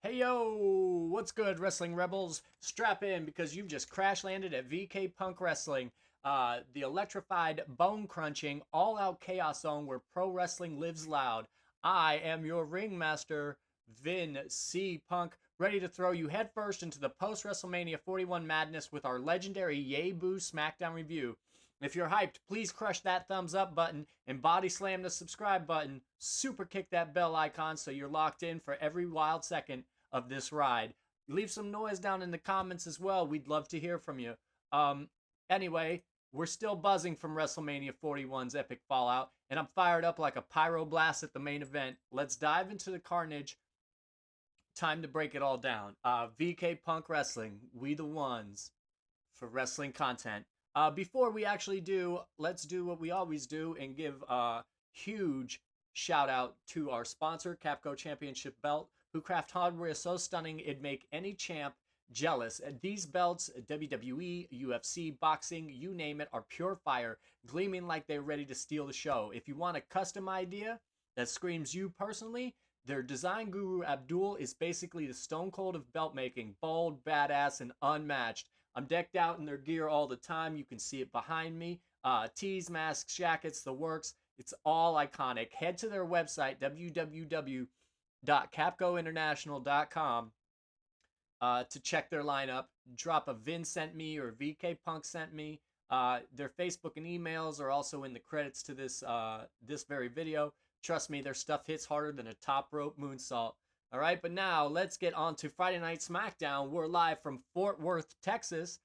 Hey yo, what's good, Wrestling Rebels? Strap in because you've just crash landed at VK Punk Wrestling, the electrified, bone crunching, all out chaos zone where pro wrestling lives loud. I am your ringmaster, Vin C. Punk, ready to throw you headfirst into the post WrestleMania 41 madness with our legendary Yay Boo SmackDown review. If you're hyped, please crush that thumbs up button and body slam the subscribe button. Super kick that bell icon so you're locked in for every wild second of this ride. Leave some noise down in the comments as well. We'd love to hear from you. Um, anyway, we're still buzzing from WrestleMania 41's epic fallout, and I'm fired up like a pyroblast at the main event. Let's dive into the carnage. Time to break it all down. VK Punk Wrestling, we the ones for wrestling content. Before we actually do, let's do what we always do and give a huge shout out to our sponsor, Capco Championship Belt, who craft hardware so stunning it'd make any champ jealous. These belts, WWE, UFC, boxing, you name it, are pure fire, gleaming like they're ready to steal the show. If you want a custom idea that screams you personally, their design guru Abdul is basically the stone cold of belt making, bold, badass, and unmatched. I'm decked out in their gear all the time. You can see it behind me. Tees, masks, jackets, the works. It's all iconic. Head to their website, www.capcointernational.com, to check their lineup. Drop a Vin sent me or VK Punk sent me. Their Facebook and emails are also in the credits to this very video. Trust me, their stuff hits harder than a top rope moonsault. All right, but now let's get on to Friday Night SmackDown. We're live from Fort Worth, Texas,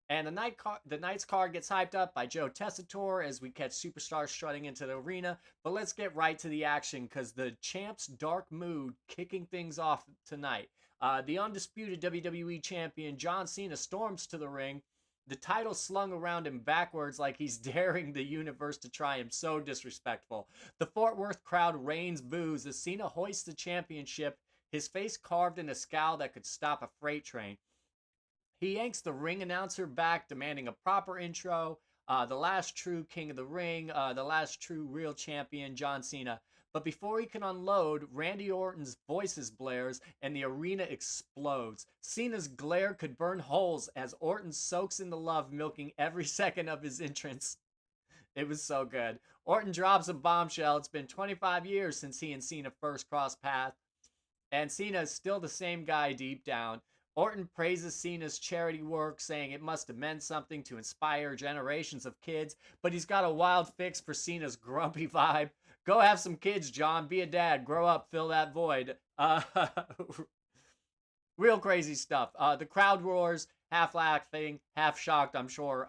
and the night's card gets hyped up by Joe Tessitore as we catch superstars strutting into the arena. But let's get right to the action because the champ's dark mood kicking things off tonight. The undisputed WWE champion John Cena storms to the ring, the title slung around him backwards like he's daring the universe to try him. So disrespectful. The Fort Worth crowd rains boos as Cena hoists the championship, his face carved in a scowl that could stop a freight train. He yanks the ring announcer back, demanding a proper intro. The last true king of the ring, the last true real champion, John Cena. But before he can unload, Randy Orton's voices blares and the arena explodes. Cena's glare could burn holes as Orton soaks in the love, milking every second of his entrance. It was so good. Orton drops a bombshell. It's been 25 years since he and Cena first crossed paths, and Cena is still the same guy deep down. Orton praises Cena's charity work, saying it must have meant something to inspire generations of kids, but he's got a wild fix for Cena's grumpy vibe. Go have some kids, John. Be a dad. Grow up. Fill that void. Real crazy stuff. The crowd roars, half laughing, half shocked, I'm sure.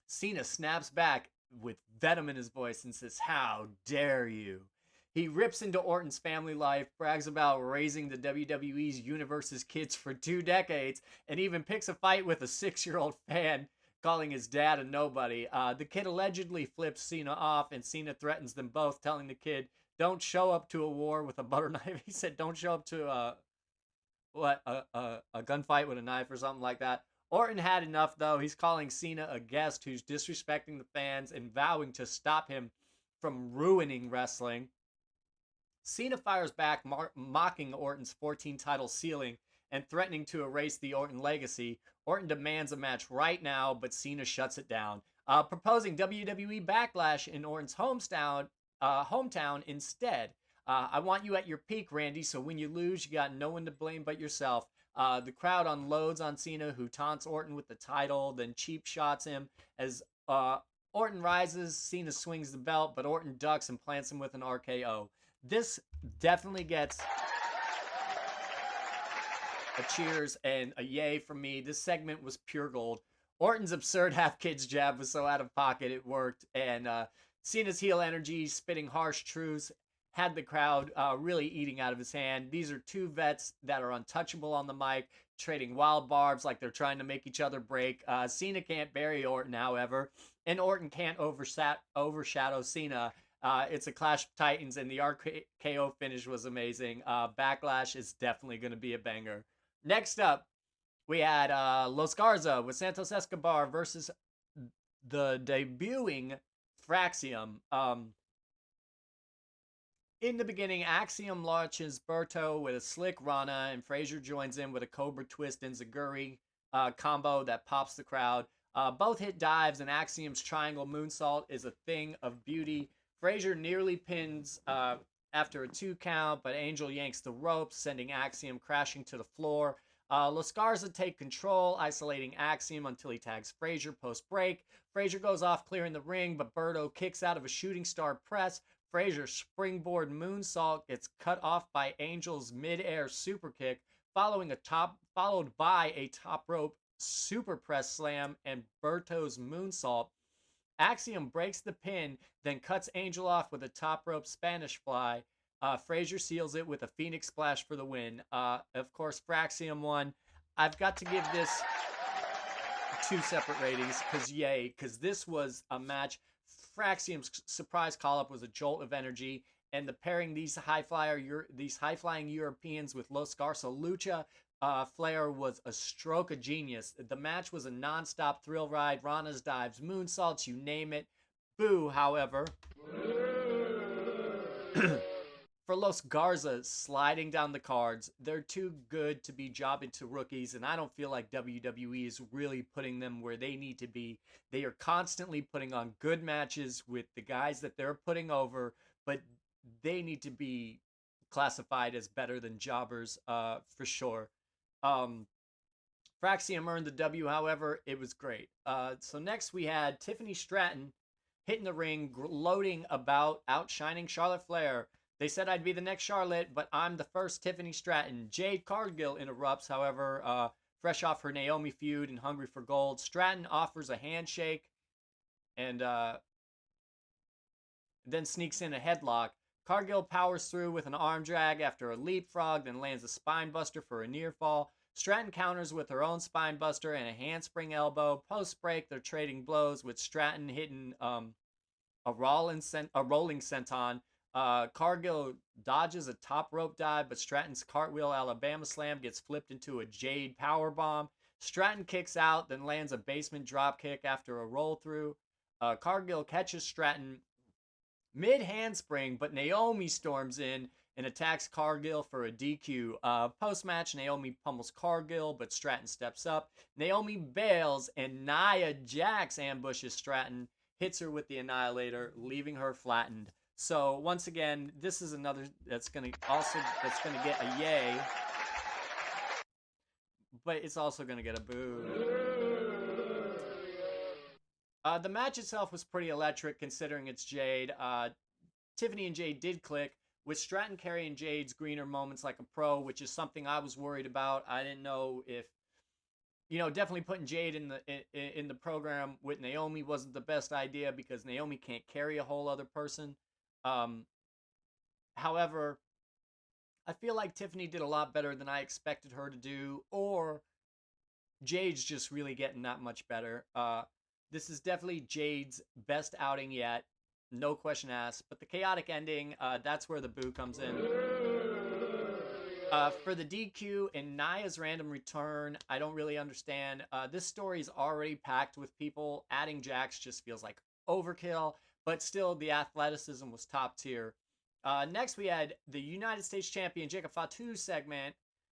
Cena snaps back with venom in his voice and says, "How dare you?" He rips into Orton's family life, brags about raising the WWE's universe's kids for 2 decades, and even picks a fight with a 6-year-old fan, calling his dad a nobody. The kid allegedly flips Cena off, and Cena threatens them both, telling the kid, "Don't show up to a war with a butter knife." He said, "Don't show up to a gunfight with a knife," or something like that. Orton had enough, though. He's calling Cena a guest who's disrespecting the fans and vowing to stop him from ruining wrestling. Cena fires back, mocking Orton's 14 title ceiling and threatening to erase the Orton legacy. Orton demands a match right now, but Cena shuts it down, proposing WWE Backlash in Orton's hometown instead. "I want you at your peak, Randy, so when you lose, you got no one to blame but yourself." The crowd unloads on Cena, who taunts Orton with the title, then cheap shots him. As Orton rises, Cena swings the belt, but Orton ducks and plants him with an RKO. This definitely gets a cheers and a yay from me. This segment was pure gold. Orton's absurd half-kids jab was so out of pocket it worked, and Cena's heel energy, spitting harsh truths, had the crowd really eating out of his hand. These are two vets that are untouchable on the mic, trading wild barbs like they're trying to make each other break. Cena can't bury Orton, however, and Orton can't overshadow Cena. It's a Clash of Titans, and the RKO finish was amazing. Backlash is definitely going to be a banger. Next up, we had Los Garza with Santos Escobar versus the debuting Fraxium. In the beginning, Axiom launches Berto with a slick Rana, and Frazier joins in with a Cobra Twist and Zaguri combo that pops the crowd. Both hit dives, and Axiom's triangle moonsault is a thing of beauty. Frazier nearly pins after a 2 count, but Angel yanks the ropes, sending Axiom crashing to the floor. Los Garza take control, isolating Axiom until he tags Frazier post-break. Frazier goes off clearing the ring, but Berto kicks out of a shooting star press. Frazier's springboard moonsault gets cut off by Angel's mid-air super kick, followed by a top rope super press slam and Berto's moonsault. Axiom breaks the pin, then cuts Angel off with a top rope Spanish fly. Frazier seals it with a Phoenix Splash for the win. Of course, Fraxium won. I've got to give this 2 separate ratings because this was a match. Fraxium's surprise call-up was a jolt of energy, and the pairing these high-flying Europeans with Los Garza Lucha Flair was a stroke of genius. The match was a non-stop thrill ride. Rana's dives, moonsaults, you name it. BOOO, however, for Los Garza sliding down the cards, they're too good to be jobbing to rookies, and I don't feel like WWE is really putting them where they need to be. They are constantly putting on good matches with the guys that they're putting over, but they need to be classified as better than jobbers for sure. Fraxium earned the W, however, it was great. So next we had Tiffany Stratton hitting the ring, gloating about outshining Charlotte Flair. They said I'd be the next Charlotte, but I'm the first Tiffany Stratton. Jade Cargill interrupts, however, fresh off her Naomi feud and hungry for gold. Stratton offers a handshake and then sneaks in a headlock. Cargill powers through with an arm drag after a leapfrog, then lands a spine buster for a near fall. Stratton counters with her own spine buster and a handspring elbow. Post break, they're trading blows with Stratton hitting a rolling senton. Cargill dodges a top rope dive, but Stratton's cartwheel Alabama slam gets flipped into a Jade powerbomb. Stratton kicks out, then lands a basement drop kick after a roll through. Cargill catches Stratton mid handspring, but Naomi storms in and attacks Cargill for a DQ. Post match, Naomi pummels Cargill, but Stratton steps up. Naomi bails, and Nia Jax ambushes Stratton, hits her with the Annihilator, leaving her flattened. So once again, this is another that's gonna get a yay, but it's also gonna get a boo. The match itself was pretty electric considering it's Jade. Tiffany and Jade did click, with Stratton carrying Jade's greener moments like a pro, which is something I was worried about. I didn't know if, definitely putting Jade in the program with Naomi wasn't the best idea because Naomi can't carry a whole other person. However, I feel like Tiffany did a lot better than I expected her to do, or Jade's just really getting that much better. This is definitely Jade's best outing yet, no question asked. But the chaotic ending, that's where the boo comes in. For the DQ and Nia's random return, I don't really understand. This story's already packed with people. Adding Jax just feels like overkill, but still the athleticism was top tier. Next, we had the United States champion Jacob Fatu segment,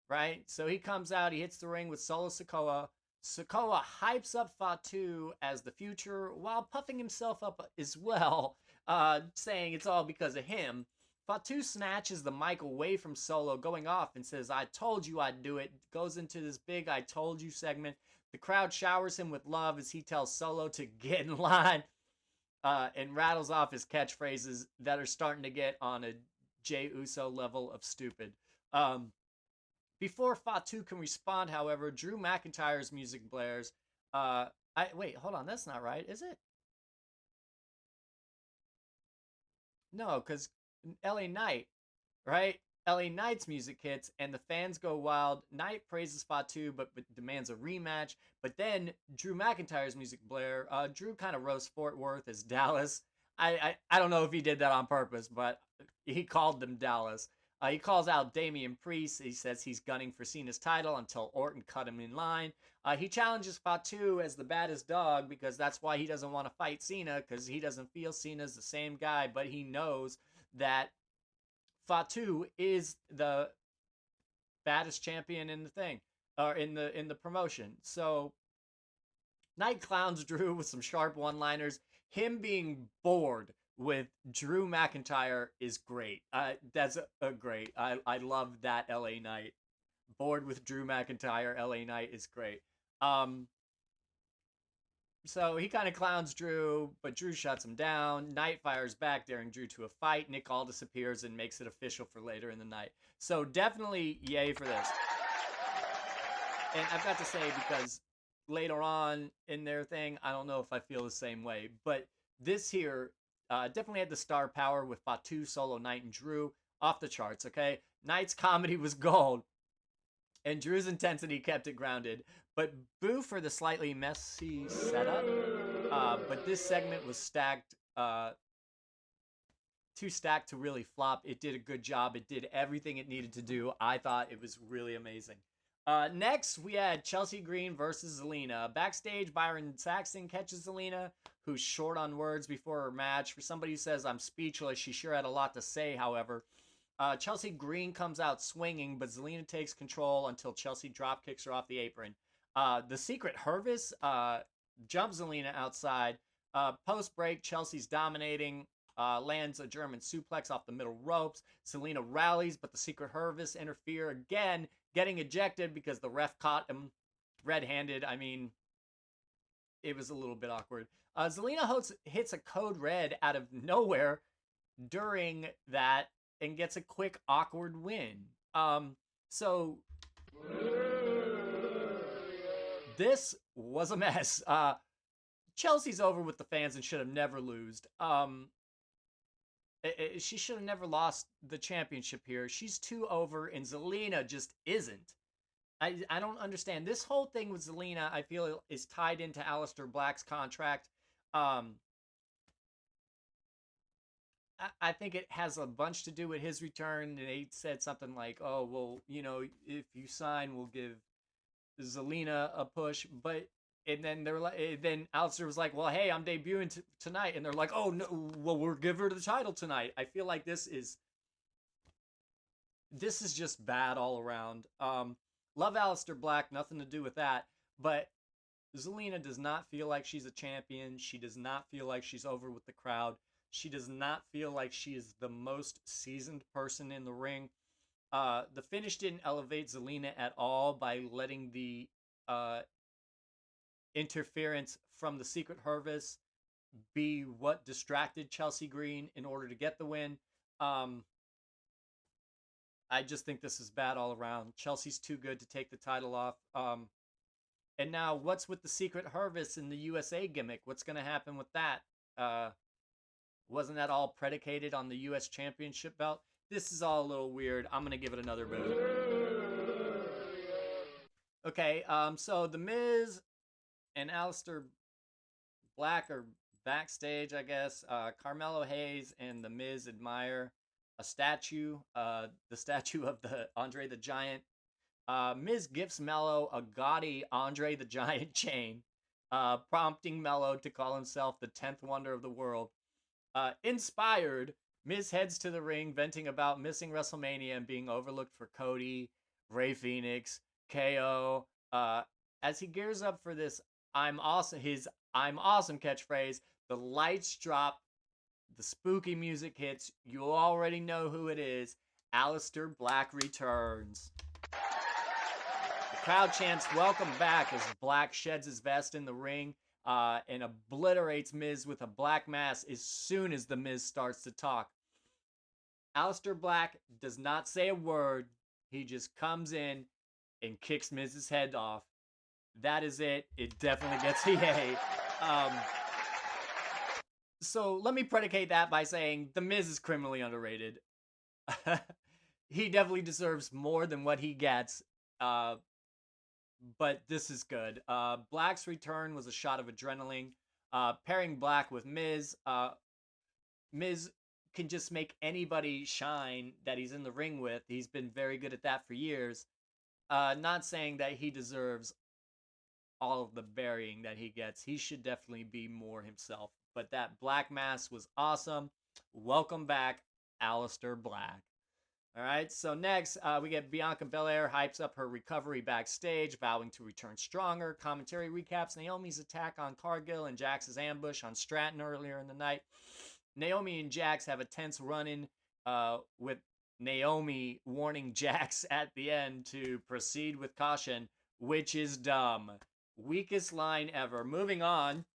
right? So he comes out, he hits the ring with Solo Sikoa. Sikoa hypes up Fatu as the future while puffing himself up as well, saying it's all because of him. Fatu snatches the mic away from Solo, going off and says, I told you I'd do it. Goes into this big I told you segment. The crowd showers him with love as he tells Solo to get in line. And rattles off his catchphrases that are starting to get on a Jey Uso level of stupid. Before Fatu can respond, however, Drew McIntyre's music blares. Wait, hold on, that's not right, is it? No, because LA Knight, right? LA Knight's music hits and the fans go wild. Knight praises Fatu but demands a rematch. But then Drew McIntyre's music blare. Drew kind of roasts Fort Worth as Dallas. I don't know if he did that on purpose, but he called them Dallas. He calls out Damian Priest. He says he's gunning for Cena's title until Orton cut him in line. He challenges Fatu as the baddest dog because that's why he doesn't want to fight Cena, because he doesn't feel Cena's the same guy, but he knows that Fatu is the baddest champion in the thing, or in the promotion. So Knight clowns Drew with some sharp one-liners. Him being bored with Drew McIntyre is great. That's a great. I love that LA Knight. Bored with Drew McIntyre, LA Knight is great. So he kind of clowns Drew, but Drew shuts him down. Knight fires back, daring Drew to a fight. Nick Aldis appears and makes it official for later in the night. So definitely yay for this. And I've got to say, because later on in their thing, I don't know if I feel the same way, but this here definitely had the star power with Fatu, Solo, Knight, and Drew off the charts, okay? Knight's comedy was gold, and Drew's intensity kept it grounded. But boo for the slightly messy setup. But this segment was stacked, too stacked to really flop. It did a good job. It did everything it needed to do. I thought it was really amazing. Next, we had Chelsea Green versus Zelina. Backstage, Byron Saxton catches Zelina, who's short on words before her match. For somebody who says, I'm speechless, she sure had a lot to say, however. Chelsea Green comes out swinging, but Zelina takes control until Chelsea drop kicks her off the apron. The Secret Hervis jumps Zelina outside. Post-break, Chelsea's dominating, lands a German suplex off the middle ropes. Zelina rallies, but the Secret Hervis interfere again, getting ejected because the ref caught him red-handed. I mean, it was a little bit awkward. Zelina hits a code red out of nowhere during that and gets a quick, awkward win. So this was a mess. Chelsea's over with the fans and should have never lost. She should have never lost the championship here. She's too over, and Zelina just isn't. I don't understand. This whole thing with Zelina, I feel, is tied into Aleister Black's contract. I think it has a bunch to do with his return. And they said something like, oh, well, you know, if you sign, we'll give Zelina a push. But, and then they're like, then Aleister was like, well, hey, I'm debuting tonight. And they're like, oh, no, well, we'll give her the title tonight. I feel like this is just bad all around. Love Aleister Black, nothing to do with that. But Zelina does not feel like she's a champion. She does not feel like she's over with the crowd. She does not feel like she is the most seasoned person in the ring. The finish didn't elevate Zelina at all by letting the interference from the Secret Hervis be what distracted Chelsea Green in order to get the win. I just think this is bad all around. Chelsea's too good to take the title off. And now, what's with the Secret Hervis and the USA gimmick? What's going to happen with that? Wasn't that all predicated on the U.S. Championship belt? This is all a little weird. I'm going to give it another boo. Okay, so The Miz and Aleister Black are backstage, I guess. Carmelo Hayes and The Miz admire a statue, the statue of the Andre the Giant. Miz gifts Mello a gaudy Andre the Giant chain, prompting Mello to call himself the 10th wonder of the world. Inspired, Miz heads to the ring, venting about missing WrestleMania and being overlooked for Cody, Rey Fenix, KO. As he gears up for this I'm awesome catchphrase, the lights drop, the spooky music hits. You already know who it is. Aleister Black returns. The crowd chants welcome back as Black sheds his vest in the ring and obliterates Miz with a black mass as soon as the Miz starts to talk. Aleister Black does not say a word. He just comes in and kicks Miz's head off. That is it. It definitely gets EA. So let me predicate that by saying The Miz is criminally underrated. He definitely deserves more than what he gets. But this is good. Black's return was a shot of adrenaline. Pairing Black with Miz. Miz can just make anybody shine that he's in the ring with. He's been very good at that for years. Not saying that he deserves all of the burying that he gets. He should definitely be more himself. But that Black mask was awesome. Welcome back, Aleister Black. All right, so next we get Bianca Belair hypes up her recovery backstage, vowing to return stronger. Commentary recaps Naomi's attack on Cargill and Jax's ambush on Stratton earlier in the night. Naomi and Jax have a tense run-in with Naomi warning Jax at the end to proceed with caution, which is dumb. Weakest line ever. Moving on.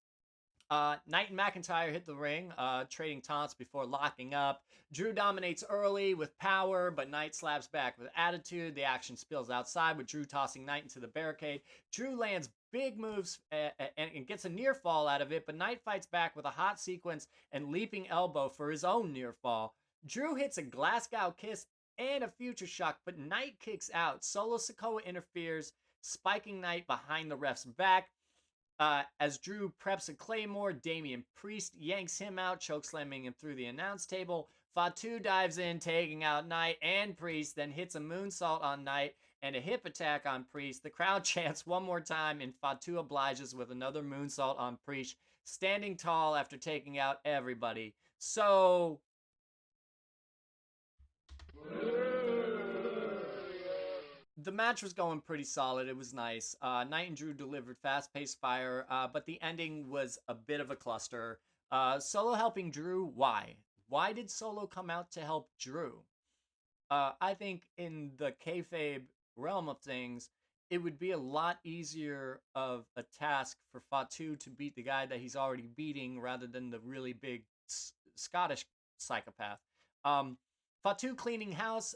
Knight and McIntyre hit the ring, trading taunts before locking up. Drew dominates early with power, but Knight slaps back with attitude. The action spills outside with Drew tossing Knight into the barricade. Drew lands big moves and gets a near fall out of it, but Knight fights back with a hot sequence and leaping elbow for his own near fall. Drew hits a Glasgow kiss and a future shock, but Knight kicks out. Solo Sikoa interferes, spiking Knight behind the ref's back. As Drew preps a Claymore, Damian Priest yanks him out, chokeslamming him through the announce table. Fatu dives in, taking out Knight and Priest, then hits a moonsault on Knight and a hip attack on Priest. The crowd chants one more time, and Fatu obliges with another moonsault on Priest, standing tall after taking out everybody. So the match was going pretty solid. It was nice. Knight and Drew delivered fast-paced fire, but the ending was a bit of a cluster. Solo helping Drew, why? Why did Solo come out to help Drew? I think in the kayfabe realm of things, it would be a lot easier of a task for Fatu to beat the guy that he's already beating rather than the really big Scottish psychopath. Fatu cleaning house,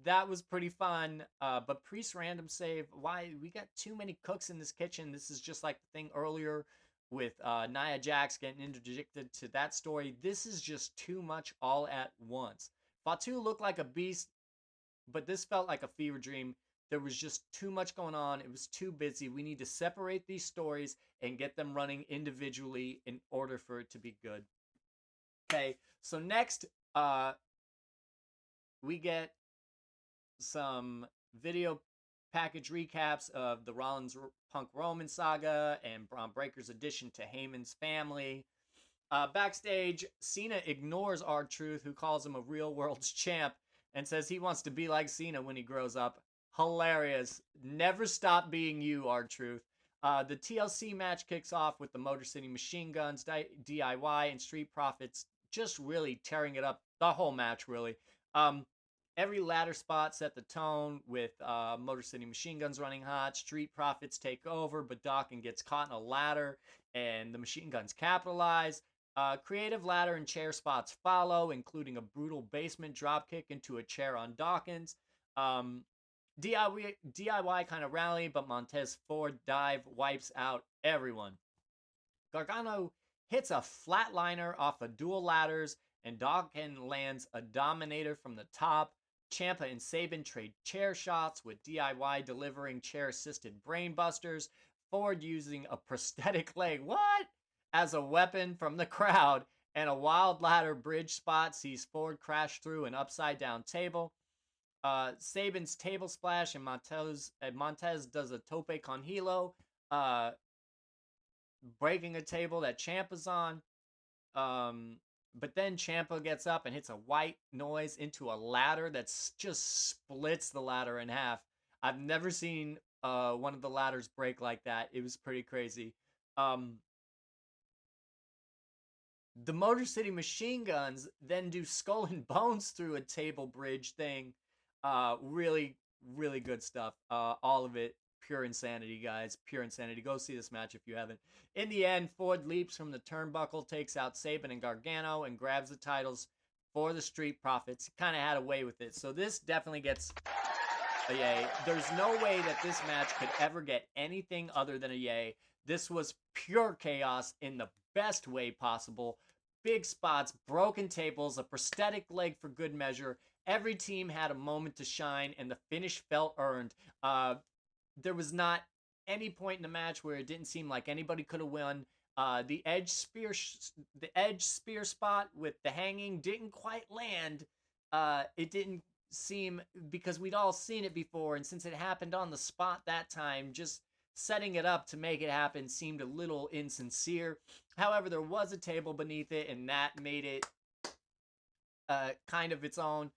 that was pretty fun. But Priest random save, why? We got too many cooks in this kitchen. This is just like the thing earlier with Nia Jax getting interjected to that story. This is just too much all at once. Fatu looked like a beast, but this felt like a fever dream. There was just too much going on. It was too busy. We need to separate these stories and get them running individually in order for it to be good. Okay, so next, we get some video package recaps of the Rollins Punk Roman saga and Braun Breaker's addition to Heyman's family. Backstage, Cena ignores R-Truth, who calls him a real world's champ, and says he wants to be like Cena when he grows up. Hilarious. Never stop being you, R-Truth. The TLC match kicks off with the Motor City Machine Guns, DIY, and Street Profits just really tearing it up. The whole match, really. Every ladder spot set the tone with Motor City Machine Guns running hot. Street Profits take over, but Dawkins gets caught in a ladder, and the Machine Guns capitalize. Creative ladder and chair spots follow, including a brutal basement dropkick into a chair on Dawkins. DIY kind of rally, but Montez Ford dive wipes out everyone. Gargano hits a flatliner off of dual ladders, and Dawkins lands a Dominator from the top. Ciampa and Sabin trade chair shots, with DIY delivering chair-assisted brainbusters. Ford using a prosthetic leg, what? As a weapon from the crowd, and a wild ladder bridge spot sees Ford crash through an upside-down table. Sabin's table splash, and Montez does a tope con hilo, breaking a table that Ciampa's on. But then Ciampa gets up and hits a white noise into a ladder that just splits the ladder in half. I've never seen one of the ladders break like that. It was pretty crazy. The Motor City Machine Guns then do skull and bones through a table bridge thing. Really, really good stuff. All of it. Pure insanity, guys. Pure insanity. Go see this match if you haven't. In the end, Ford leaps from the turnbuckle, takes out Sabin and Gargano, and grabs the titles for the Street Profits. Kind of had a way with it. So this definitely gets a yay. There's no way that this match could ever get anything other than a yay. This was pure chaos in the best way possible. Big spots, broken tables, a prosthetic leg for good measure. Every team had a moment to shine, and the finish felt earned. There was not any point in the match where it didn't seem like anybody could have won. The edge spear spot with the hanging didn't quite land. It didn't seem, because we'd all seen it before, and since it happened on the spot that time, just setting it up to make it happen seemed a little insincere. However, there was a table beneath it, and that made it kind of its own.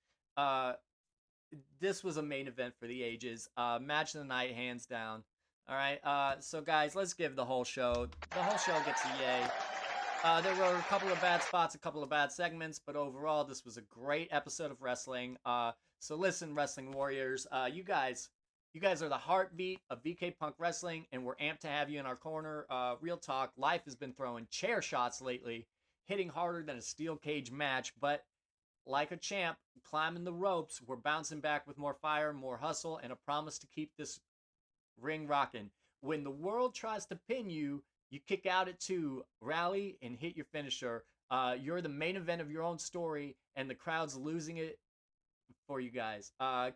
this was a main event for the ages. Match of the night, hands down. All right. So guys, let's give the whole show. The whole show gets a yay. There were a couple of bad spots, a couple of bad segments, but overall, this was a great episode of wrestling. So listen, Wrestling Warriors, you guys are the heartbeat of VK Punk Wrestling, and we're amped to have you in our corner. Real talk, life has been throwing chair shots lately, hitting harder than a steel cage match, but like a champ, climbing the ropes, we're bouncing back with more fire, more hustle, and a promise to keep this ring rocking. When the world tries to pin you, you kick out at two, rally, and hit your finisher. You're the main event of your own story, and the crowd's losing it for you guys.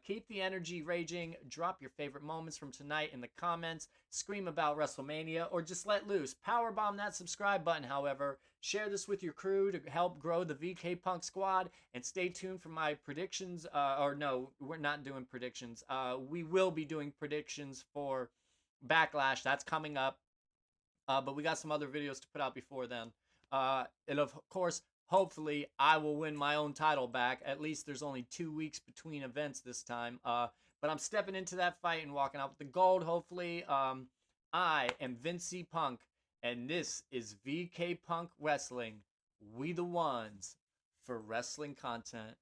Keep the energy raging. Drop your favorite moments from tonight in the comments. Scream about WrestleMania, or just let loose. Powerbomb that subscribe button, however. Share this with your crew to help grow the VK Punk squad, and stay tuned for my predictions. Or no, we're not doing predictions. We will be doing predictions for Backlash. That's coming up. But we got some other videos to put out before then. And of course, hopefully, I will win my own title back. At least there's only 2 weeks between events this time. But I'm stepping into that fight and walking out with the gold, hopefully. I am Vince C. Punk, and this is VK Punk Wrestling. We the ones for wrestling content.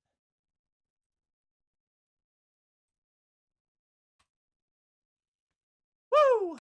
Woo!